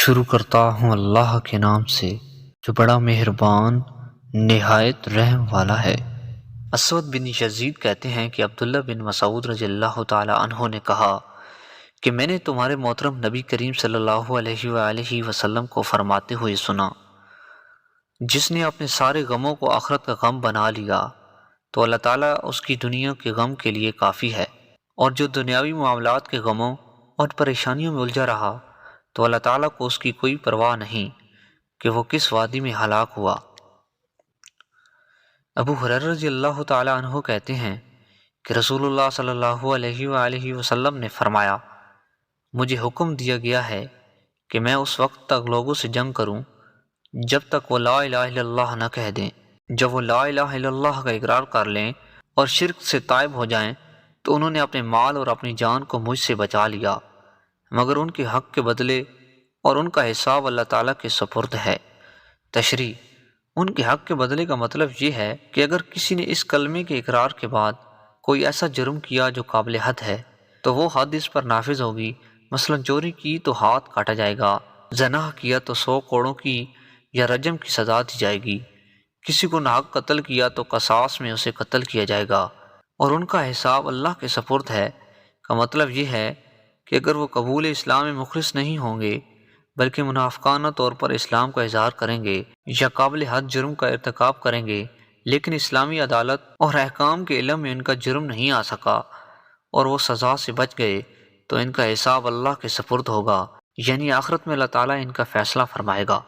شروع کرتا ہوں اللہ کے نام سے جو بڑا مہربان نہایت رحم والا ہے۔ اسود بن یزید کہتے ہیں کہ عبداللہ بن مسعود رضی اللہ تعالی عنہ نے کہا کہ میں نے تمہارے محترم نبی کریم صلی اللہ علیہ وآلہ وسلم کو فرماتے ہوئے سنا، جس نے اپنے سارے غموں کو آخرت کا غم بنا لیا تو اللہ تعالیٰ اس کی دنیا کے غم کے لیے کافی ہے، اور جو دنیاوی معاملات کے غموں اور پریشانیوں میں الجھا رہا تو اللہ تعالیٰ کو اس کی کوئی پرواہ نہیں کہ وہ کس وادی میں ہلاک ہوا۔ ابو ہریرہ رضی اللہ تعالی عنہ کہتے ہیں کہ رسول اللہ صلی اللہ علیہ وآلہ وسلم نے فرمایا، مجھے حکم دیا گیا ہے کہ میں اس وقت تک لوگوں سے جنگ کروں جب تک وہ لا الہ الا اللہ نہ کہہ دیں۔ جب وہ لا الہ الا اللہ کا اقرار کر لیں اور شرک سے تائب ہو جائیں تو انہوں نے اپنے مال اور اپنی جان کو مجھ سے بچا لیا، مگر ان کے حق کے بدلے اور ان کا حساب اللہ تعالیٰ کے سپرد ہے۔ تشریح: ان کے حق کے بدلے کا مطلب یہ ہے کہ اگر کسی نے اس کلمے کے اقرار کے بعد کوئی ایسا جرم کیا جو قابل حد ہے تو وہ حد اس پر نافذ ہوگی، مثلا چوری کی تو ہاتھ کاٹا جائے گا، زنا کیا تو 100 کوڑوں کی یا رجم کی سزا دی جائے گی، کسی کو ناحق قتل کیا تو قصاص میں اسے قتل کیا جائے گا، اور ان کا حساب اللہ کے سپرد ہے۔ کا مطلب یہ ہے کہ اگر وہ قبول اسلام میں مخلص نہیں ہوں گے بلکہ منافقانہ طور پر اسلام کا اظہار کریں گے یا قابل حد جرم کا ارتکاب کریں گے لیکن اسلامی عدالت اور احکام کے علم میں ان کا جرم نہیں آ سکا اور وہ سزا سے بچ گئے تو ان کا حساب اللہ کے سپرد ہوگا، یعنی آخرت میں اللہ تعالیٰ ان کا فیصلہ فرمائے گا۔